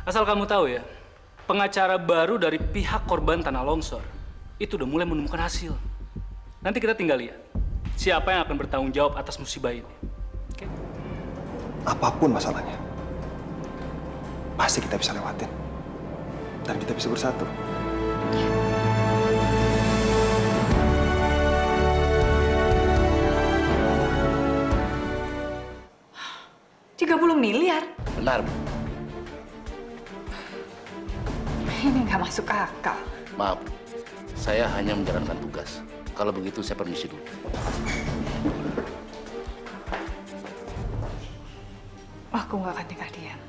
Asal kamu tahu ya, pengacara baru dari pihak korban tanah longsor itu udah mulai menemukan hasil. Nanti kita tinggal lihat siapa yang akan bertanggung jawab atas musibah ini. Oke? Apapun masalahnya, pasti kita bisa lewatin. Dan kita bisa bersatu. $30 miliar? Benar, Bu. Ini nggak masuk akal. Maaf, saya hanya menjalankan tugas. Kalau begitu saya permisi dulu. Aku nggak akan tinggal diam.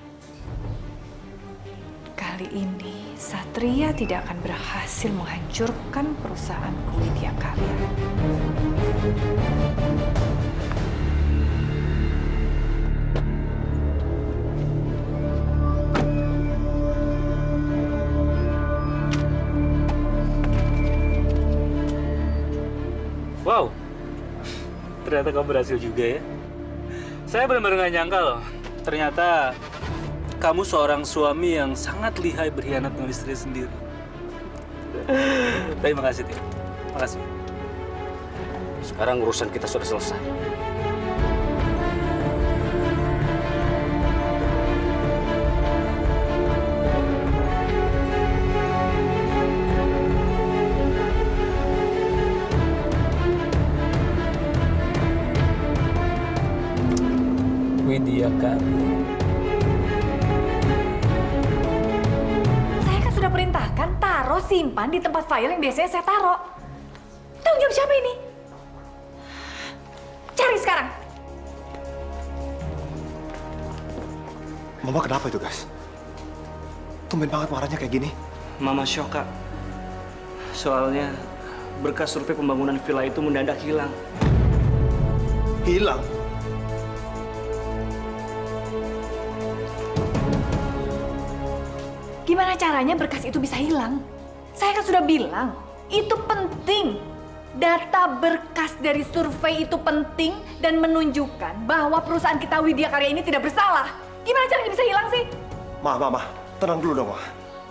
Kali ini Satria tidak akan berhasil menghancurkan perusahaanku Widya Karya. Wow, ternyata kamu berhasil juga ya. Saya benar-benar nggak nyangka loh. Ternyata kamu seorang suami yang sangat lihai berkhianat dengan istri sendiri. Tapi makasih, Tim. Makasih. Sekarang urusan kita sudah selesai. Widya Karya. Saya kan sudah perintahkan taruh simpan di tempat file yang biasanya saya taruh. Tanggung jawab siapa ini? Cari sekarang. Mama kenapa itu, Gas? Tumben banget marahnya kayak gini. Mama syok, Kak. Soalnya berkas survei pembangunan villa itu mendadak hilang. Hilang? Gimana caranya berkas itu bisa hilang? Saya kan sudah bilang, itu penting. Data berkas dari survei itu penting dan menunjukkan bahwa perusahaan kita Widya Karya ini tidak bersalah. Gimana caranya bisa hilang sih? Ma, tenang dulu dong, Ma.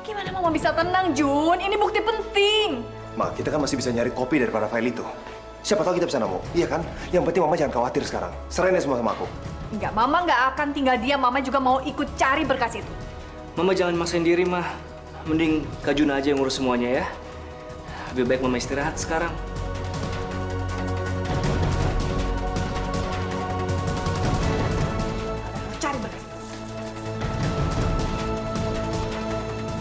Gimana Mama bisa tenang, Jun? Ini bukti penting. Ma, kita kan masih bisa nyari kopi daripada file itu. Siapa tahu kita bisa nemu, iya kan? Yang penting Mama jangan khawatir sekarang. Serahin semua sama aku. Enggak, Mama nggak akan tinggal diam. Mama juga mau ikut cari berkas itu. Mama jangan maksain diri, Mah. Mending Kak Juna aja yang ngurus semuanya ya. Lebih baik Mama istirahat sekarang. Cari berkas itu.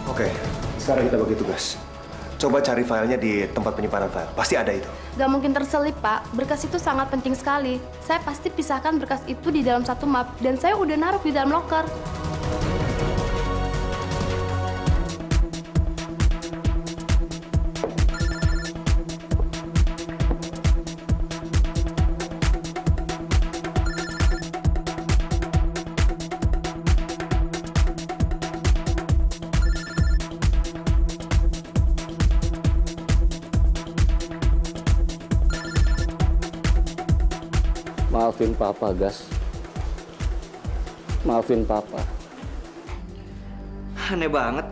Oke, sekarang kita bagi tugas. Coba cari filenya di tempat penyimpanan file. Pasti ada itu. Gak mungkin terselip, Pak. Berkas itu sangat penting sekali. Saya pasti pisahkan berkas itu di dalam satu map. Dan saya udah naruh di dalam loker. Maafin Papa, Gas. Maafin Papa. Aneh banget.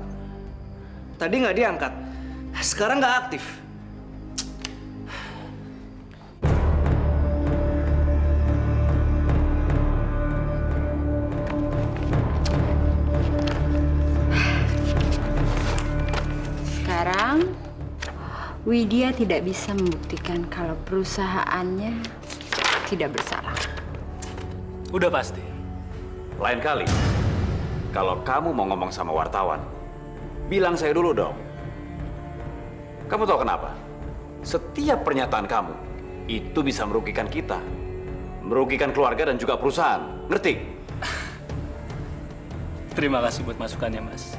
Tadi nggak diangkat. Sekarang nggak aktif. Sekarang, Widya tidak bisa membuktikan kalau perusahaannya tidak bersalah. Udah pasti. Lain kali, kalau kamu mau ngomong sama wartawan, bilang saya dulu dong. Kamu tahu kenapa? Setiap pernyataan kamu, itu bisa merugikan kita. Merugikan keluarga dan juga perusahaan. Ngerti? Terima kasih buat masukannya, Mas.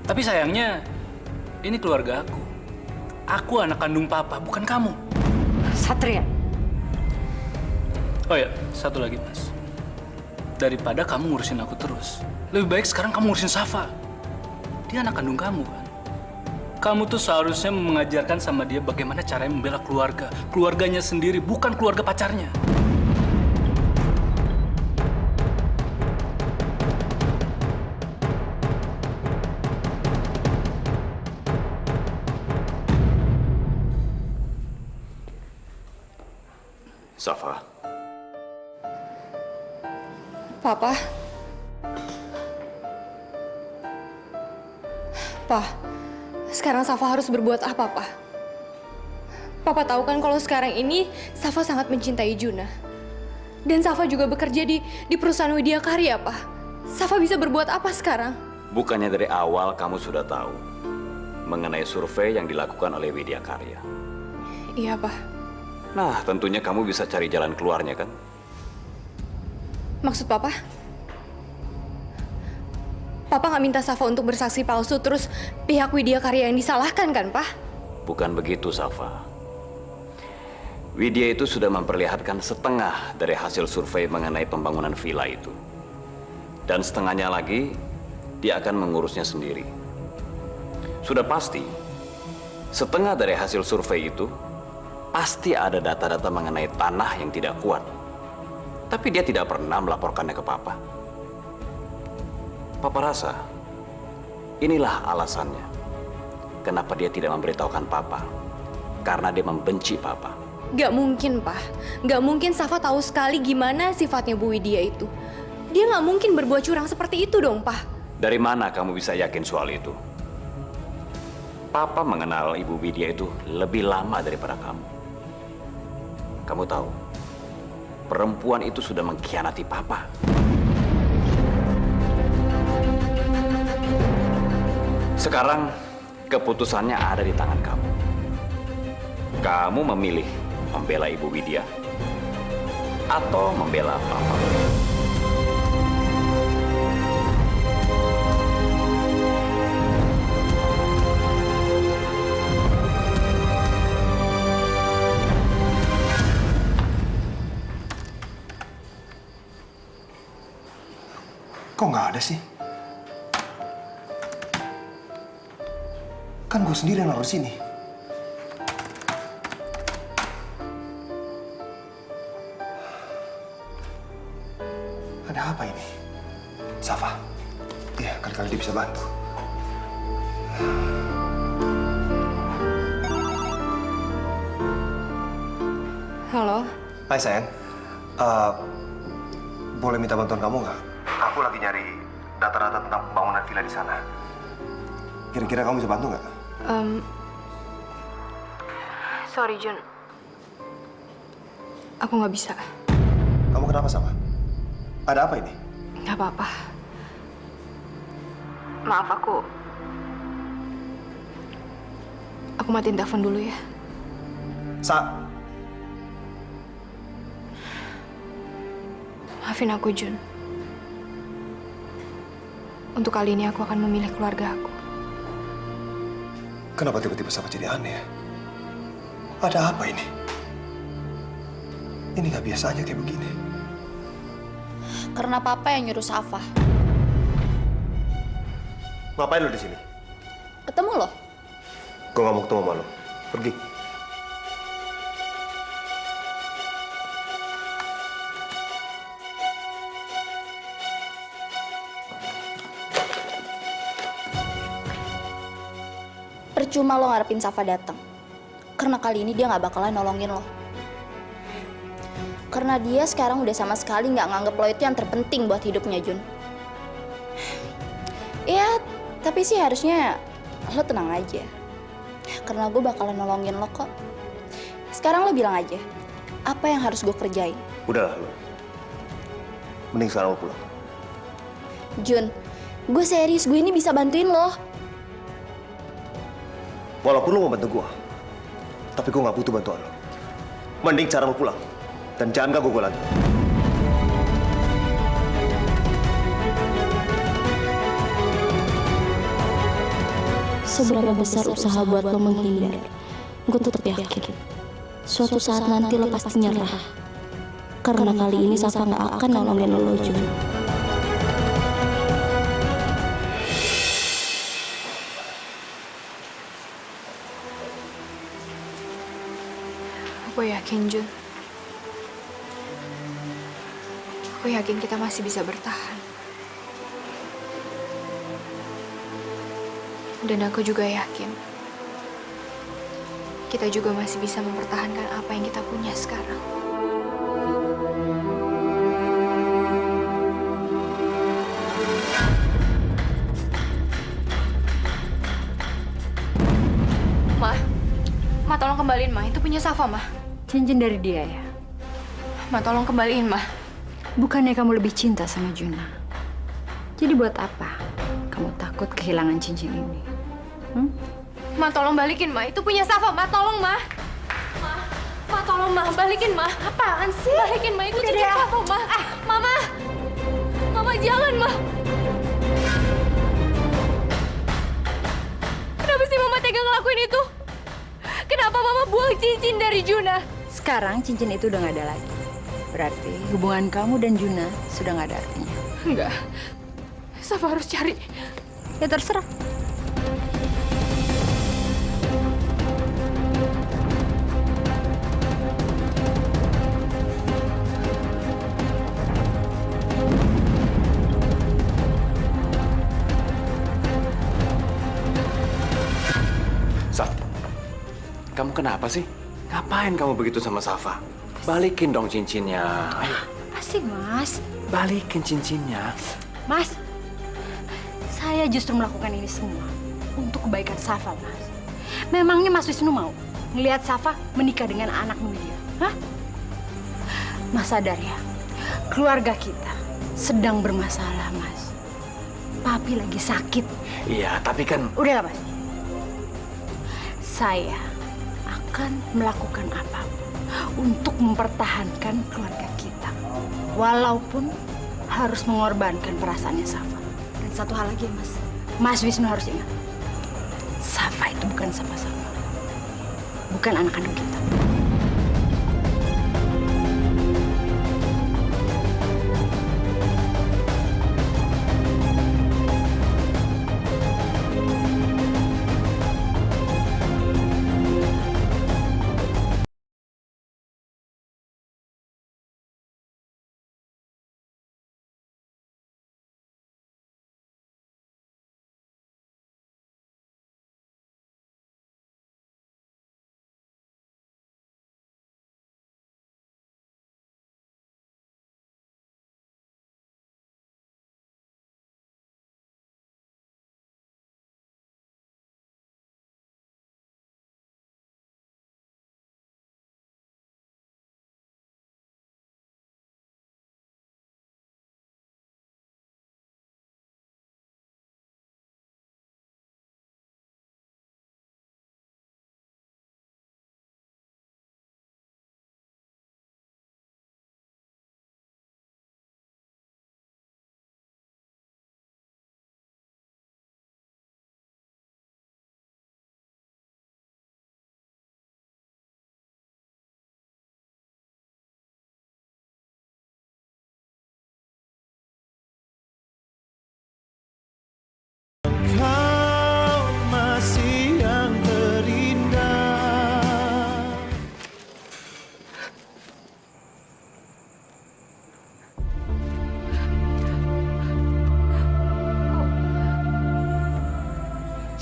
Tapi sayangnya, ini keluarga aku. Aku anak kandung Papa, bukan kamu. Satria. Oh ya, satu lagi, Mas. Daripada kamu ngurusin aku terus, lebih baik sekarang kamu ngurusin Safa. Dia anak kandung kamu, kan? Kamu tuh seharusnya mengajarkan sama dia bagaimana caranya membela keluarga. Keluarganya sendiri, bukan keluarga pacarnya. Safa, Papa. Pak, sekarang Safa harus berbuat apa, Pak? Papa tahu kan kalau sekarang ini Safa sangat mencintai Juna. Dan Safa juga bekerja di perusahaan Widya Karya, Pak. Safa bisa berbuat apa sekarang? bukannya dari awal kamu sudah tahu mengenai survei yang dilakukan oleh Widya Karya? Iya, Pak. Nah, tentunya kamu bisa cari jalan keluarnya kan? Maksud Papa? Papa nggak minta Safa untuk bersaksi palsu, terus pihak Widya Karya yang disalahkan kan, Pak? Bukan begitu, Safa. Widya itu sudah memperlihatkan setengah dari hasil survei mengenai pembangunan villa itu. Dan setengahnya lagi, dia akan mengurusnya sendiri. Sudah pasti, setengah dari hasil survei itu pasti ada data-data mengenai tanah yang tidak kuat. Tapi dia tidak pernah melaporkannya ke Papa. Papa rasa, inilah alasannya. Kenapa dia tidak memberitahukan Papa. Karena dia membenci Papa. Gak mungkin, Pak. Gak mungkin Safa tahu sekali gimana sifatnya Bu Widya itu. Dia gak mungkin berbuat curang seperti itu dong, Pak. Dari mana kamu bisa yakin soal itu? Papa mengenal Ibu Widya itu lebih lama daripada kamu. Kamu tahu, perempuan itu sudah mengkhianati Papa. Sekarang, keputusannya ada di tangan kamu. Kamu memilih membela Ibu Widya atau membela Papa. Kok nggak ada sih? Kan gue sendiri yang naruh sini. Ada apa ini? Safa. Iya, kali-kali dia bisa bantu. Halo? Hai sayang. Boleh minta bantuan kamu nggak? Aku lagi nyari data-data tentang pembangunan villa di sana. Kira-kira kamu bisa bantu nggak? Sorry, Jun. Aku nggak bisa. Kamu kenapa, Safa? Ada apa ini? Nggak apa-apa. Maaf, aku matiin telepon dulu ya. Maafin aku, Jun. Untuk kali ini aku akan memilih keluarga aku. Kenapa tiba-tiba Safa jadi aneh ya? Ada apa ini? Ini nggak biasanya kayak begini. Karena Papa yang nyuruh Safa. Ngapain lo di sini? Ketemu loh. Gue nggak mau ketemu sama lo. Pergi. Percuma lo ngarepin Safa datang. Karena kali ini dia nggak bakalan nolongin lo. Karena dia sekarang udah sama sekali nggak nganggep lo itu yang terpenting buat hidupnya, Jun. Ya, tapi sih harusnya lo tenang aja. Karena gue bakalan nolongin lo kok. Sekarang lo bilang aja, apa yang harus gue kerjain? Udahlah lo. Mending sekarang lo pulang. Jun, gue serius, gue ini bisa bantuin lo. Walaupun lo mau bantu gue, tapi gue nggak butuh bantuan lo. Mending cara lo pulang. Dan jangan ganggu gue lagi. Seberapa besar usaha buat lo menghindar, gue tetap yakin suatu saat nanti lo pasti nyerah. Karena kali ini Safa nggak akan nolongin lo, Jun. Aku yakin, Jun. Aku yakin kita masih bisa bertahan. Dan aku juga yakin kita juga masih bisa mempertahankan apa yang kita punya sekarang. Ma, tolong kembaliin, Ma. Itu punya Safa, Ma. Cincin dari dia ya? Ma, tolong kembaliin, Ma. Bukannya kamu lebih cinta sama Juna? Jadi buat apa kamu takut kehilangan cincin ini? Ma, tolong balikin, Ma. Itu punya Safa, Ma. Tolong, Ma. Ma, tolong, Ma. Balikin, Ma. Apaan sih? Balikin, Ma. Itu cincin Safa, Ma. Mama. Mama, jangan, Ma. Kenapa sih Mama tega ngelakuin itu? Kenapa Mama buang cincin dari Juna? Sekarang cincin itu udah nggak ada lagi. Berarti hubungan kamu dan Juna sudah nggak ada artinya. Enggak. Safa harus cari. Ya terserah. Saf, kamu kenapa sih? Ngapain kamu begitu sama Safa? Balikin dong cincinnya. Ayo, Apa sih, Mas? balikin cincinnya. Mas, saya justru melakukan ini semua untuk kebaikan Safa, Mas. Memangnya Mas Wisnu mau ngelihat Safa menikah dengan anak Widya? Hah? Mas sadar ya, keluarga kita sedang bermasalah, Mas. Papi lagi sakit. Iya, tapi kan... Udah Mas. Saya akan melakukan apapun untuk mempertahankan keluarga kita. Walaupun harus mengorbankan perasaannya Safa. Dan satu hal lagi ya, Mas. Mas Wisnu harus ingat. Safa itu bukan sama-sama. Bukan anak kandung kita.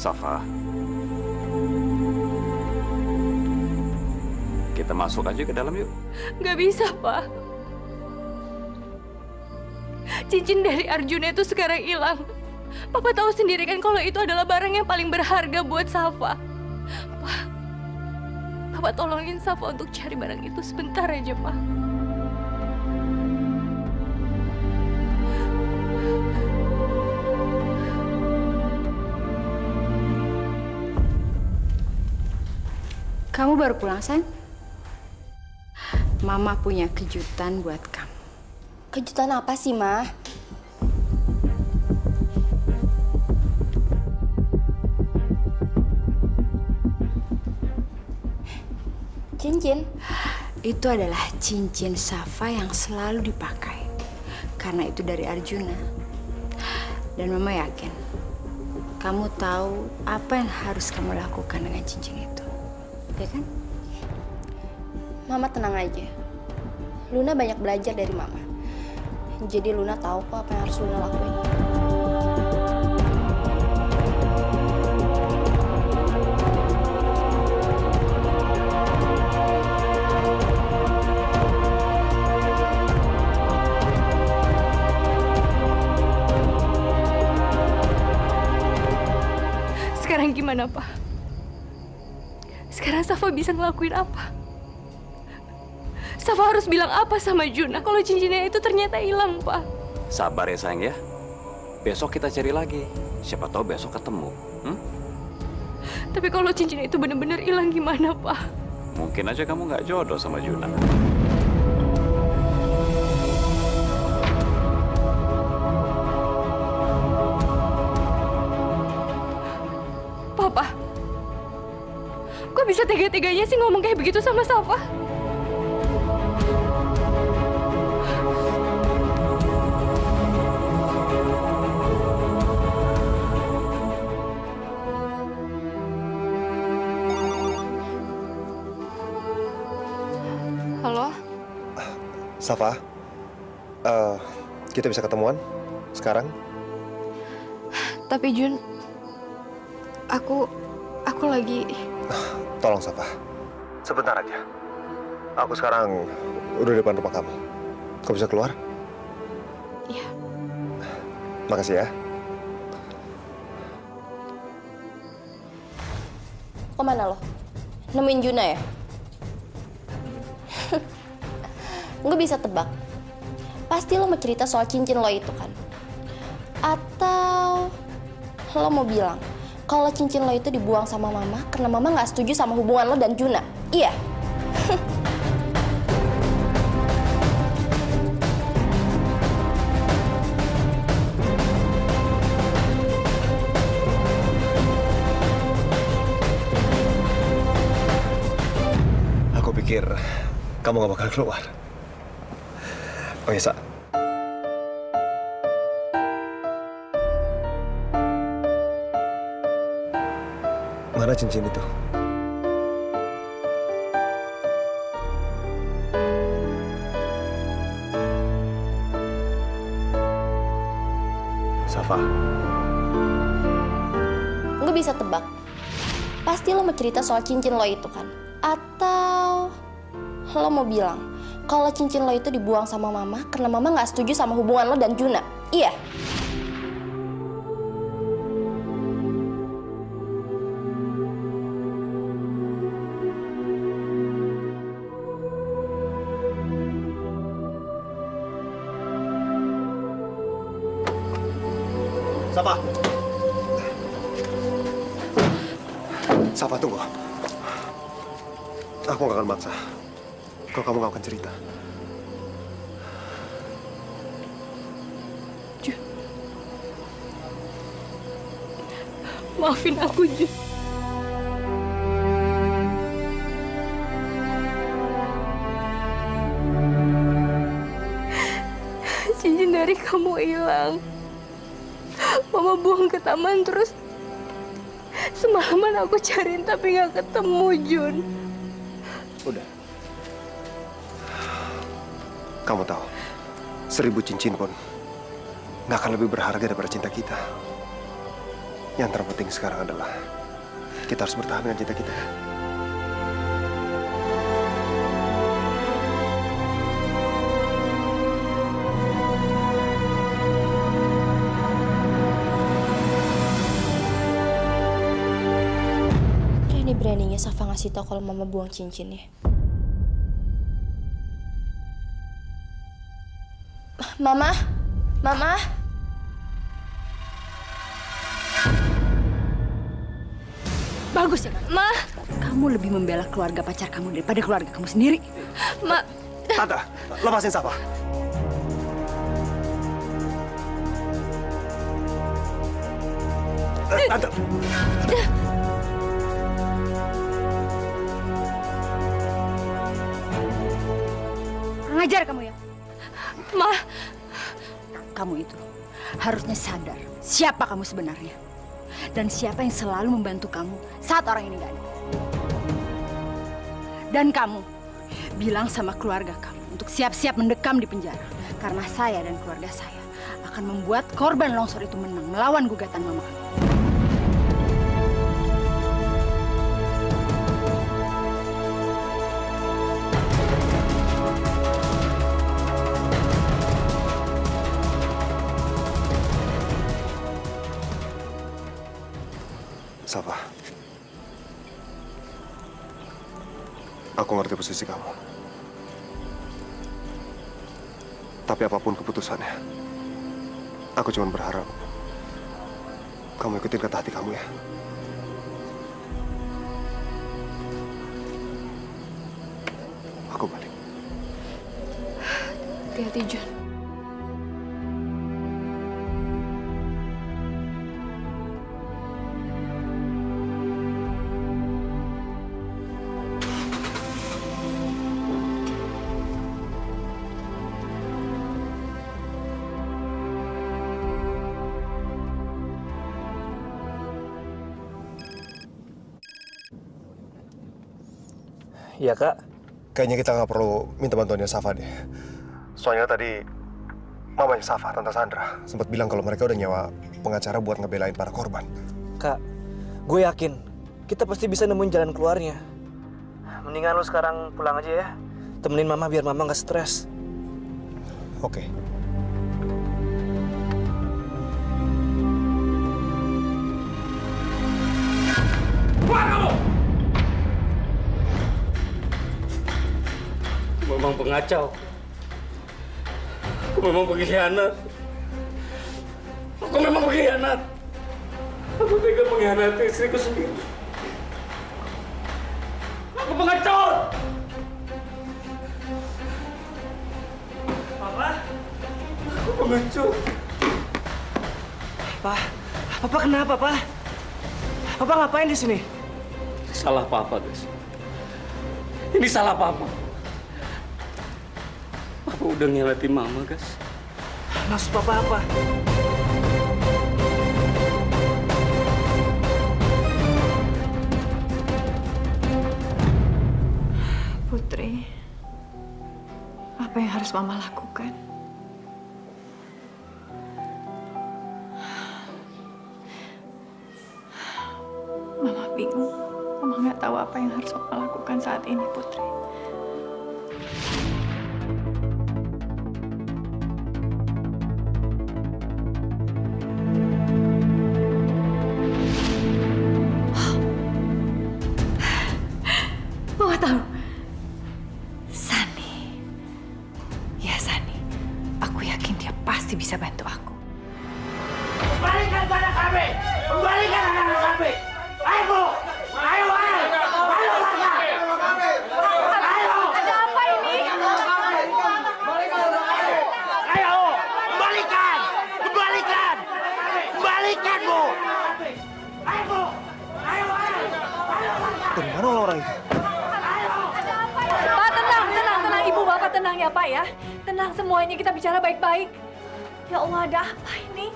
Safa, kita masuk aja ke dalam yuk. Nggak bisa, Pak. Cincin dari Arjuna itu sekarang hilang. Papa tahu sendiri kan kalau itu adalah barang yang paling berharga buat Safa. Pak, Papa tolongin Safa untuk cari barang itu sebentar aja, Pak. Kamu baru pulang, sayang? Mama punya kejutan buat kamu. Kejutan apa sih, Ma? Cincin? Itu adalah cincin Safa yang selalu dipakai. Karena itu dari Arjuna. Dan Mama yakin, kamu tahu apa yang harus kamu lakukan dengan cincin itu. Ya kan? Mama tenang aja. Luna banyak belajar dari Mama. Jadi Luna tahu kok apa yang harus Luna lakuin. Sekarang gimana, Pak? Sekarang Safa bisa ngelakuin apa? Safa harus bilang apa sama Juna kalau cincinnya itu ternyata hilang, Pak? Sabar ya sayang ya. Besok kita cari lagi. Siapa tahu besok ketemu. Tapi kalau cincin itu benar-benar hilang gimana, Pak? Mungkin aja kamu nggak jodoh sama Juna. Papa, kok bisa tega-teganya sih ngomong kayak begitu sama Safa? Halo? Safa, kita bisa ketemuan sekarang? Tapi Jun, aku lagi... Tolong Safa, sebentar aja. Aku sekarang udah di depan rumah kamu. Kau bisa keluar? Iya. Makasih ya. Kemana lo? Nemuin Juna ya? Gue bisa tebak. Pasti lo mau cerita soal cincin lo itu kan? Atau lo mau bilang kalau cincin lo itu dibuang sama mama karena mama nggak setuju sama hubungan lo dan Juna? Iya? Aku pikir kamu gak bakal keluar. Oh ya, Sa. Mana cincin itu? Safa. Gue bisa tebak. Pasti lo mau cerita soal cincin lo itu kan? Atau lo mau bilang kalau cincin lo itu dibuang sama mama karena mama nggak setuju sama hubungan lo dan Juna? Iya? Safa. Safa, tunggu. Aku gak akan maksa. Kalau kamu gak akan cerita. Maafin aku, Jun. Cincin dari kamu hilang. Mama buang ke taman terus semalaman aku cariin tapi nggak ketemu, Jun. Udah. Kamu tahu, 1000 cincin pun nggak akan lebih berharga daripada cinta kita. Yang terpenting sekarang adalah kita harus bertahan dengan cinta kita. Beraninya Safa ngasih tahu kalau mama buang cincinnya. Mama, Mama. Bagus ya, Ma. Kamu lebih membela keluarga pacar kamu daripada keluarga kamu sendiri. Ma. Tante, lepasin Safa. Tante. Ngajar kamu ya? Ma. Kamu itu harusnya sadar siapa kamu sebenarnya. Dan siapa yang selalu membantu kamu saat orang ini gak ada. Dan kamu bilang sama keluarga kamu untuk siap-siap mendekam di penjara. Karena saya dan keluarga saya akan membuat korban longsor itu menang melawan gugatan mama kamu. Safa, Aku ngerti posisi kamu. Tapi apapun keputusannya, aku cuma berharap kamu ikutin kata hati kamu ya. Aku balik. Hati-hati, Jun. Iya, Kak. Kayaknya kita nggak perlu minta bantuannya Safa deh. Soalnya tadi mamanya Safa, Tante Sandra, sempat bilang kalau mereka udah nyewa pengacara buat ngebelain para korban. Kak, gue yakin kita pasti bisa nemuin jalan keluarnya. Mendingan lu sekarang pulang aja ya. Temenin Mama biar Mama nggak stres. Oke. Keluar kamu! Memang pengacau. Aku memang pengkhianat. Aku memang pengkhianat. Aku tega mengkhianati istriku sendiri. Aku pengacau! Papa? Aku pengacau. Papa kenapa, Pak? Papa ngapain di sini? Salah Papa, guys. Ini salah Papa. Papa udah ngianatin Mama, guys. Maksud Papa apa? Putri, apa yang harus Mama lakukan? Mama bingung. Mama nggak tahu apa yang harus Mama lakukan saat ini, Putri. Mama tahu. Sani. Ya, Sani. Aku yakin dia pasti bisa bantu aku. Kembalikan pada kami! Kembalikan anak-anak kami! Ayo, Bu! Ayo, ayo! Ayo, Warga! Ayo! Ada apa ini? Ayo! Kembalikan! Kembalikan! Kembalikan, Bu! Ayo, Bu! Ayo, ayo! Ayo, Warga! Dari mana orang-orang itu? Pak, tenang. Ibu Bapak tenang ya, Pak ya. Tenang semuanya, kita bicara baik-baik. Ya Allah, ada apa ini?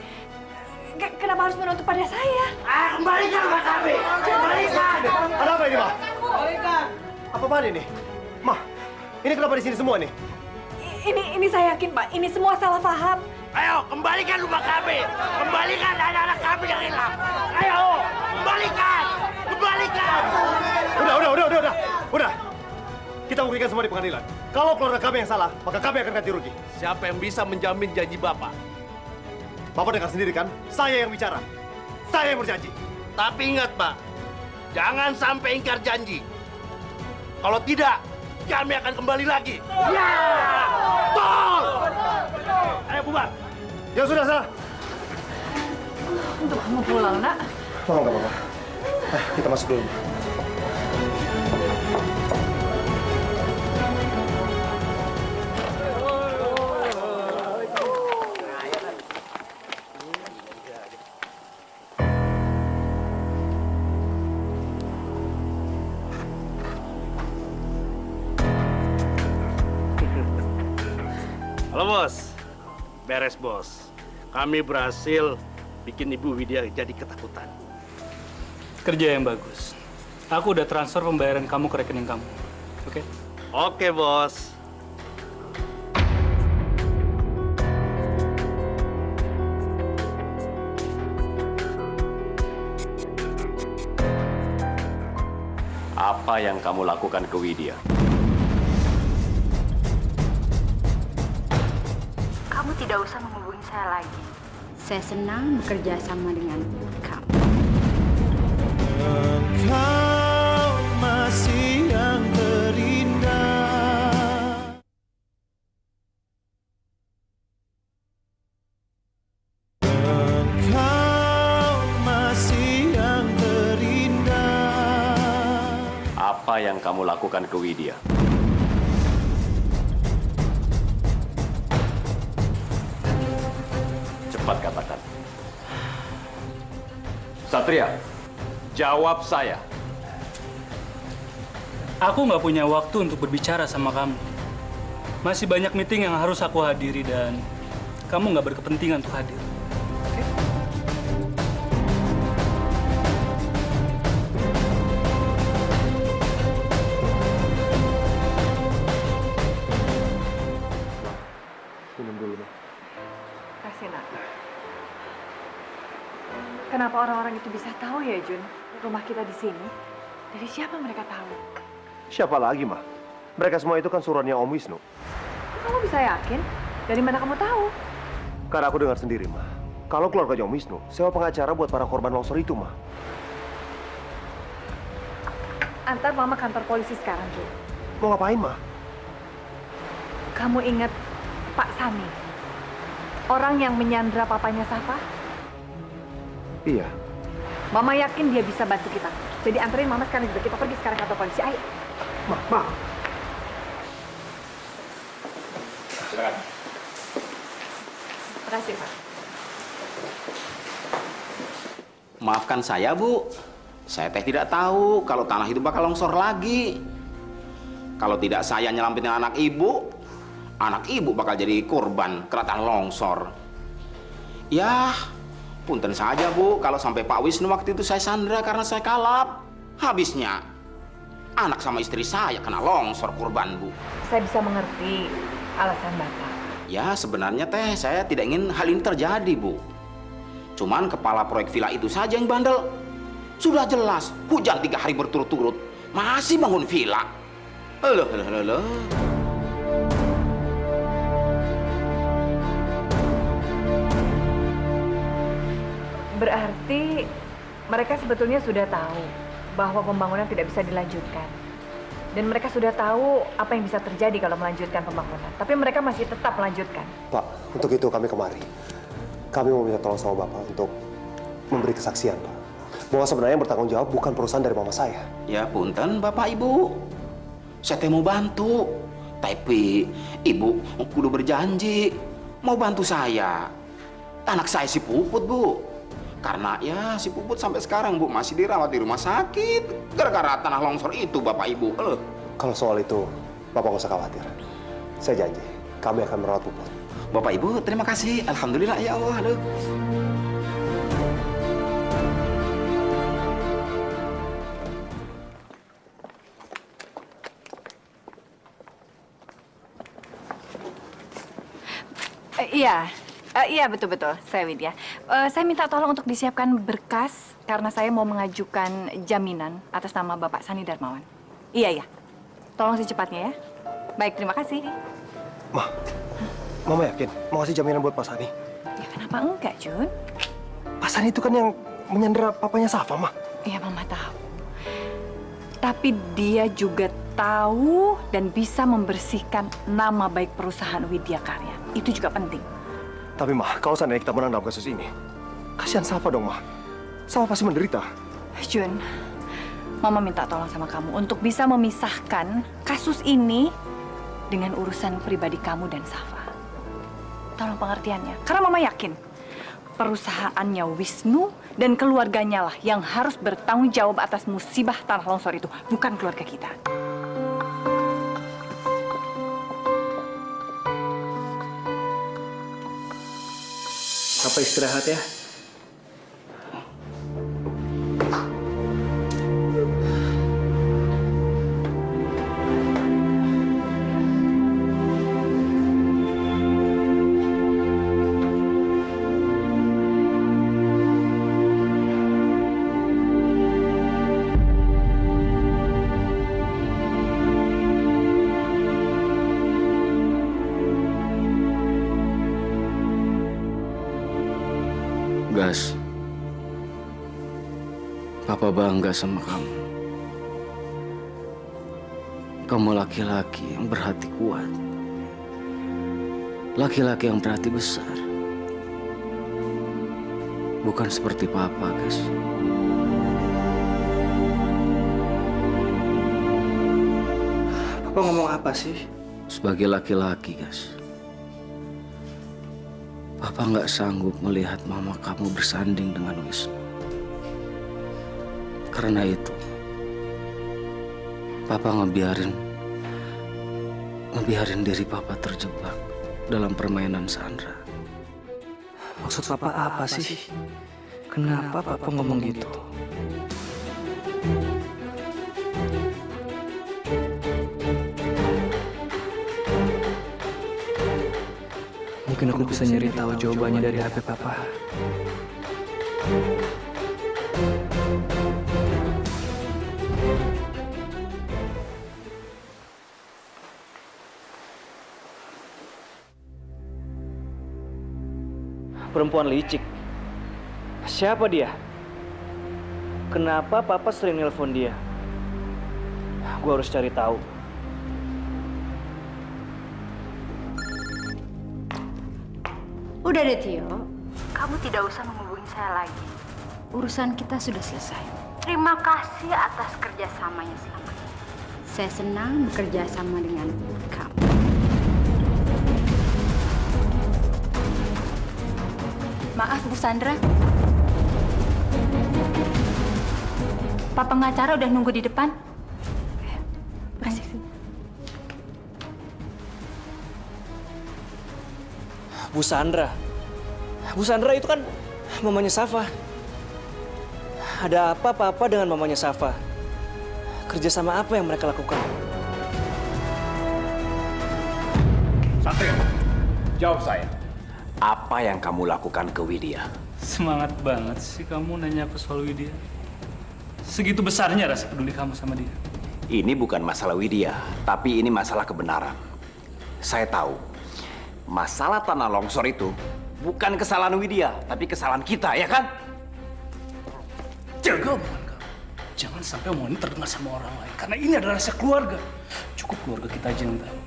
Kenapa harus menuntut pada saya? Kembalikan pada kami! Kembalikan! Ada apa ini, Ma? Kembalikan! Apa-apaan ini? Ma, ini kenapa di sini semua nih? Ini saya yakin, Pak. Ini semua salah paham. Ayo, kembalikan rumah kami! Kembalikan anak-anak kami yang hilang! Ayo! Kembalikan! Kembalikan! Udah. Kita buktikan semua di pengadilan. Kalau keluarga kami yang salah, maka kami akan ganti rugi. Siapa yang bisa menjamin janji Bapak? Bapak dengar sendiri kan? Saya yang bicara. Saya yang berjanji. Tapi ingat, Pak, jangan sampai ingkar janji. Kalau tidak, kami akan kembali lagi. Ya! Tol! Ayo bubar. Ya sudah, salah. Untuk kamu pulang, Nak. Oh, nggak apa-apa. Kita masuk dulu. Halo, Bos. Beres, Bos. Kami berhasil bikin Ibu Widya jadi ketakutan. Kerja yang bagus. Aku udah transfer pembayaran kamu ke rekening kamu. Oke? Oke, Bos. Apa yang kamu lakukan ke Widya? Kamu tidak usah menghubungi saya lagi. Saya senang bekerja sama dengan kamu. Engkau masih yang beri kamu lakukan ke Widya? Cepat katakan. Satria, jawab saya. Aku nggak punya waktu untuk berbicara sama kamu. Masih banyak meeting yang harus aku hadiri dan kamu nggak berkepentingan untuk hadir. Minum dulu, Ma. Kasih, Nak. Kenapa orang-orang itu bisa tahu ya, Jun? Rumah kita di sini. Dari siapa mereka tahu? Siapa lagi, Ma? Mereka semua itu kan suruhannya Om Wisnu. Kamu bisa yakin? Dari mana kamu tahu? Karena aku dengar sendiri, Ma. Kalau keluarga Om Wisnu, sewa pengacara buat para korban longsor itu, Ma. Antar Mama kantor polisi sekarang, Jun. Mau ngapain, Ma? Kamu ingat Pak Sani? Orang yang menyandra papanya Safa? Iya. Mama yakin dia bisa bantu kita. Jadi anterin Mama sekarang juga. Kita pergi sekarang kantor polisi. Ayo. Ma. Silakan. Terima kasih, Pak. Maafkan saya, Bu. Saya teh tidak tahu kalau tanah itu bakal longsor lagi. Kalau tidak saya nyelamatin anak ibu bakal jadi korban keratan longsor. Ya, punten saja, Bu, kalau sampai Pak Wisnu waktu itu saya sandra karena saya kalap. Habisnya, anak sama istri saya kena longsor korban, Bu. Saya bisa mengerti alasan Bapak. Ya, sebenarnya teh saya tidak ingin hal ini terjadi, Bu. Cuman kepala proyek villa itu saja yang bandel. Sudah jelas, hujan 3 hari berturut-turut, masih bangun villa. Alah. Berarti mereka sebetulnya sudah tahu bahwa pembangunan tidak bisa dilanjutkan. Dan mereka sudah tahu apa yang bisa terjadi kalau melanjutkan pembangunan. Tapi mereka masih tetap melanjutkan. Pak, untuk itu kami kemari. Kami mau minta tolong sama Bapak untuk memberi kesaksian, Pak. Bahwa sebenarnya yang bertanggung jawab bukan perusahaan dari mama saya. Ya punten, Bapak Ibu. Saya teh mau bantu. Tapi Ibu kudu berjanji mau bantu saya. Anak saya si Puput, Bu. Karena ya si Puput sampai sekarang, Bu, masih dirawat di rumah sakit gara-gara tanah longsor itu, Bapak Ibu. Kalau soal itu, Bapak nggak usah khawatir. Saya janji, kami akan merawat Puput. Bapak Ibu, terima kasih. Alhamdulillah ya Allah. Aduh. Iya betul-betul, saya Widya. Saya minta tolong untuk disiapkan berkas karena saya mau mengajukan jaminan atas nama Bapak Sani Darmawan. Iya, tolong secepatnya ya. Baik, terima kasih. Mama yakin mau kasih jaminan buat Pak Sani? Ya kenapa enggak, Jun? Pak Sani itu kan yang menyandera papanya Safa, Ma. Iya, Mama tahu. Tapi dia juga tahu dan bisa membersihkan nama baik perusahaan Widya Karya. Itu juga penting. Tapi, Ma, kalau seandainya kita menang dalam kasus ini, kasihan Safa dong, Ma. Safa pasti menderita. Jun, Mama minta tolong sama kamu untuk bisa memisahkan kasus ini dengan urusan pribadi kamu dan Safa. Tolong pengertiannya. Karena Mama yakin perusahaannya Wisnu dan keluarganya lah yang harus bertanggung jawab atas musibah tanah longsor itu, bukan keluarga kita. Apa istirahat ya? Gas, Papa bangga sama kamu. Kamu laki-laki yang berhati kuat. Laki-laki yang berhati besar. Bukan seperti Papa, Gas. Papa ngomong apa sih? Sebagai laki-laki, Gas, Papa nggak sanggup melihat mama kamu bersanding dengan Wisnu. Karena itu, Papa ngebiarin diri Papa terjebak dalam permainan Sandra. Maksud Papa apa sih? Kenapa Papa ngomong gitu? Mungkin aku bisa nyari tahu jawabannya dari HP Papa. Perempuan licik. Siapa dia? Kenapa Papa sering nelpon dia? Gua harus cari tahu. Udah deh Tio, kamu tidak usah menghubungi saya lagi. Urusan kita sudah selesai. Terima kasih atas kerjasamanya selama ini. Saya senang bekerja sama dengan kamu. Maaf Bu Sandra. Pak pengacara udah nunggu di depan. Bu Sandra. Bu Sandra itu kan mamanya Safa. Ada apa Papa dengan mamanya Safa? Kerjasama apa yang mereka lakukan? Satria, jawab saya. Apa yang kamu lakukan ke Widya? Semangat banget sih kamu nanya aku soal Widya. Segitu besarnya rasa peduli kamu sama dia. Ini bukan masalah Widya, tapi ini masalah kebenaran. Saya tahu, masalah tanah longsor itu bukan kesalahan Widya, tapi kesalahan kita, ya kan? Jaga omongan kamu. Jangan sampai omongan ini terdengar sama orang lain. Karena ini adalah rahasia keluarga. Cukup keluarga kita aja yang tahu.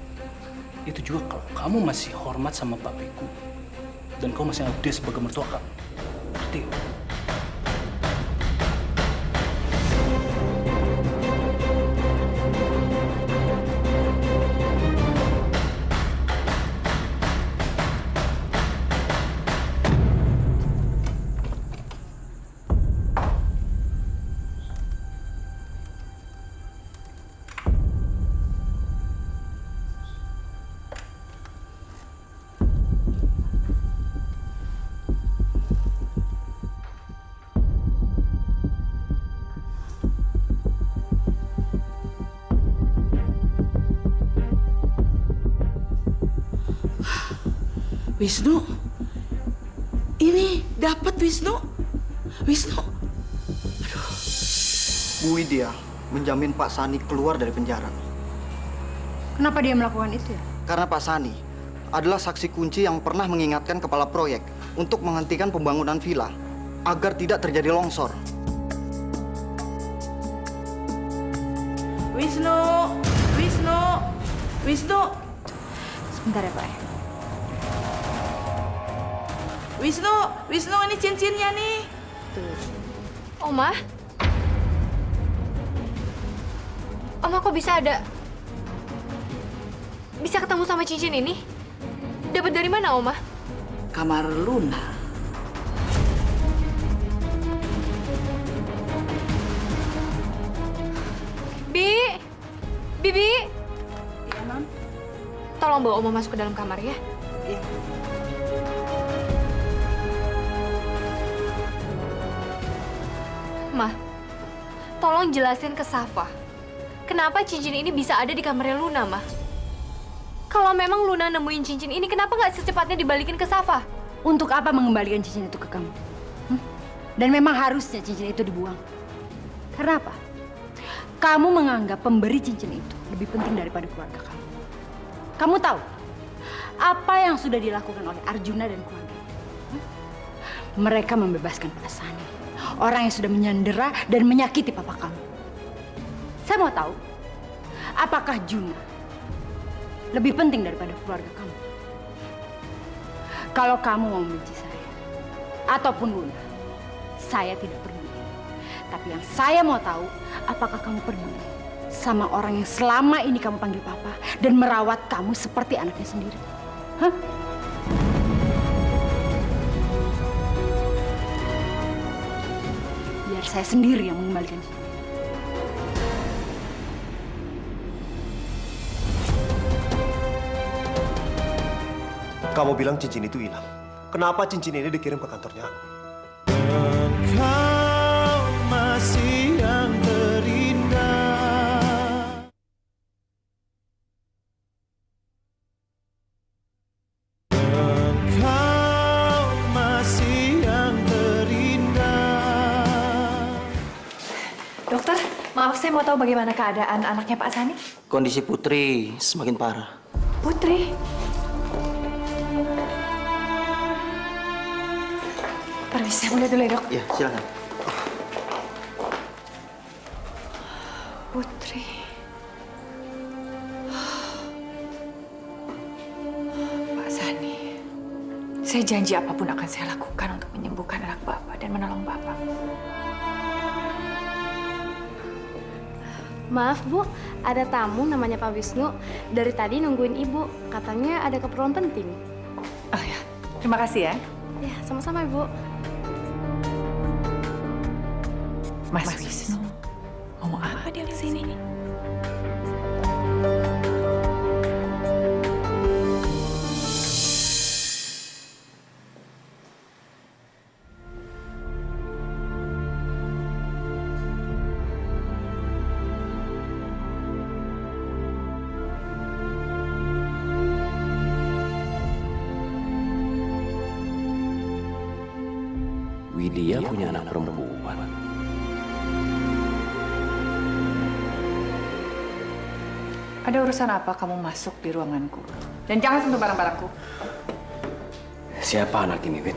Itu juga kalau kamu masih hormat sama papiku. Dan kamu masih anggap dia sebagai mertua kamu. Ngerti? Wisnu, ini dapat Wisnu. Wisnu. Aduh. Bu Widya menjamin Pak Sani keluar dari penjara. Kenapa dia melakukan itu ya? Karena Pak Sani adalah saksi kunci yang pernah mengingatkan kepala proyek untuk menghentikan pembangunan villa agar tidak terjadi longsor. Wisnu, Wisnu, Wisnu. Sebentar ya Pak ya. Wisnu, Wisnu ini cincinnya nih. Oma? Oma kok bisa ketemu sama cincin ini? Dapat dari mana, Oma? Kamar Luna. Bibi. Iya, Non. Tolong bawa Oma masuk ke dalam kamar ya. Iya. Ma, tolong jelasin ke Safa. Kenapa cincin ini bisa ada di kamarnya Luna, Ma? Kalau memang Luna nemuin cincin ini, kenapa nggak secepatnya dibalikin ke Safa? Untuk apa mengembalikan cincin itu ke kamu? Dan memang harusnya cincin itu dibuang. Karena apa? Kamu menganggap pemberi cincin itu lebih penting daripada keluarga kamu. Kamu tahu apa yang sudah dilakukan oleh Arjuna dan keluarga? Mereka membebaskan Pak Sani, orang yang sudah menyandera dan menyakiti papa kamu. Saya mau tahu, apakah Juna lebih penting daripada keluarga kamu? Kalau kamu mau membenci saya, ataupun Luna, saya tidak peduli. Tapi yang saya mau tahu, apakah kamu peduli sama orang yang selama ini kamu panggil papa dan merawat kamu seperti anaknya sendiri? Hah? Biar saya sendiri yang mengembalikan. Kamu bilang cincin itu hilang. Kenapa cincin ini dikirim ke kantornya aku? Engkau masih yang terindah. Engkau masih yang terindah. Dokter, maaf saya mau tahu bagaimana keadaan anaknya Pak Sani? Kondisi Putri semakin parah. Putri. Permisi, saya mau lihat dulu ya, Dok. Ya, silakan. Putri. Pak Sani, saya janji apapun akan saya lakukan untuk menyembuhkan anak Bapak dan menolong Bapak. Maaf Bu, ada tamu namanya Pak Wisnu. Dari tadi nungguin Ibu. Katanya ada keperluan penting. Oh ya, terima kasih ya. Ya, sama-sama Ibu. Mas Wisnu, ngomong apa dia kesini? Widya punya anak perempuan. Ada urusan apa kamu masuk di ruanganku? Dan jangan sentuh barang-barangku. Siapa anak ini, Wid?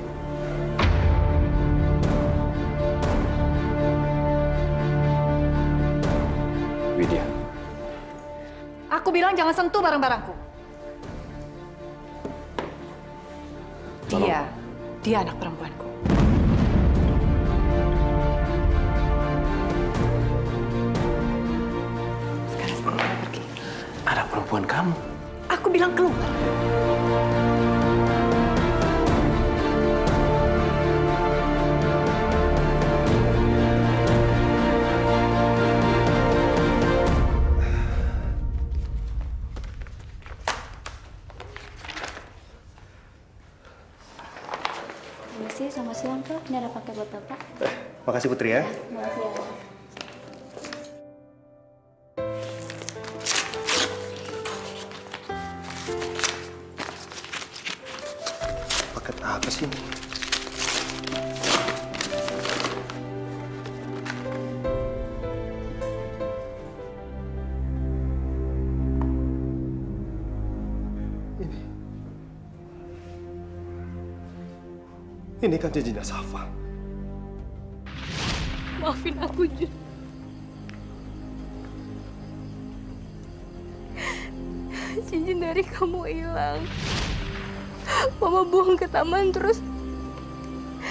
Widya. Aku bilang jangan sentuh barang-barangku. Dia anak perempuanku. Sekarang kita pergi. Anak perempuan kamu? Aku bilang keluar. Permisi, selamat siang Pak. Ini ada paket buat Bapak. Makasih Putri ya. Makasih ya. Paket apa sih ini? Ini kan cincinnya Safa. Maafin aku, Jun. Cincin dari kamu hilang. Mama buang ke taman terus.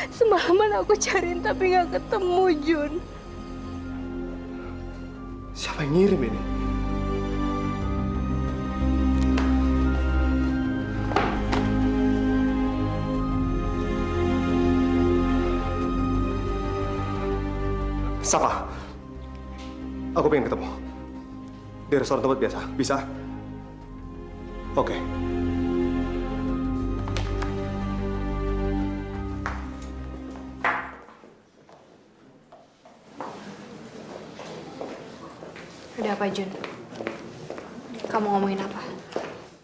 Semalaman aku cariin tapi nggak ketemu, Jun. Siapa yang ngirim ini? Safa, aku pengen ketemu. Di restoran tempat biasa, bisa? Oke. Ada apa, Jun? Kamu ngomongin apa?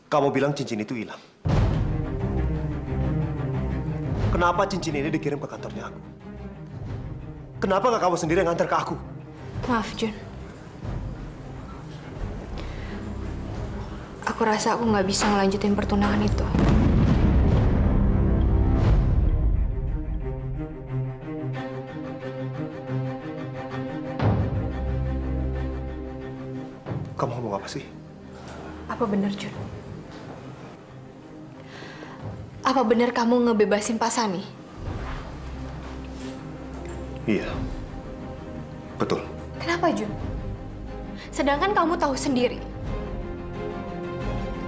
Kamu bilang cincin itu hilang. Kenapa cincin ini dikirim ke kantornya aku? Kenapa nggak kamu sendiri yang ngantar ke aku? Maaf, Jun. Aku rasa aku nggak bisa ngelanjutin pertunangan itu. Kamu ngomong apa sih? Apa benar, Jun? Apa benar kamu ngebebasin Pak Sani? Iya. Betul. Kenapa, Jun? Sedangkan kamu tahu sendiri.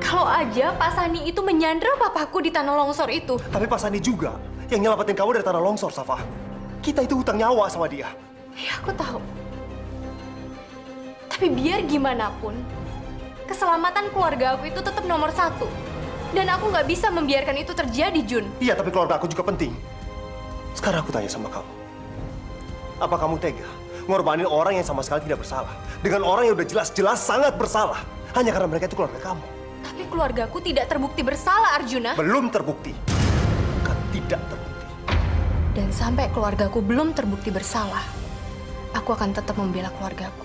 Kalau aja Pak Sani itu menyandra papaku di tanah longsor itu. Tapi Pak Sani juga yang nyelamatin kamu dari tanah longsor, Safa. Kita itu hutang nyawa sama dia. Ya, aku tahu. Tapi biar gimana pun, keselamatan keluarga aku itu tetap nomor 1. Dan aku nggak bisa membiarkan itu terjadi, Jun. Iya, tapi keluarga aku juga penting. Sekarang aku tanya sama kamu. Apa kamu tega ngorbanin orang yang sama sekali tidak bersalah dengan orang yang udah jelas-jelas sangat bersalah hanya karena mereka itu keluarga kamu? Tapi keluargaku tidak terbukti bersalah, Arjuna. Belum terbukti. Bukan tidak terbukti. Dan sampai keluargaku belum terbukti bersalah, aku akan tetap membela keluargaku.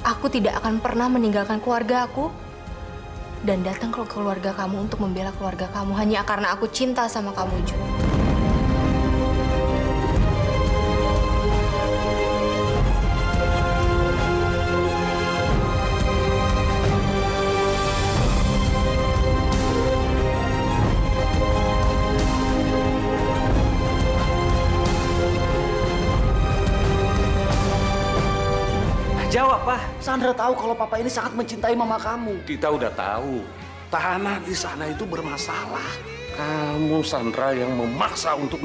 Aku tidak akan pernah meninggalkan keluarga aku dan datang ke keluarga kamu untuk membela keluarga kamu hanya karena aku cinta sama kamu, Jun. Jawab, Pak. Sandra tahu kalau papa ini sangat mencintai mama kamu. Kita udah tahu, tanah di sana itu bermasalah. Kamu, Sandra, yang memaksa untuk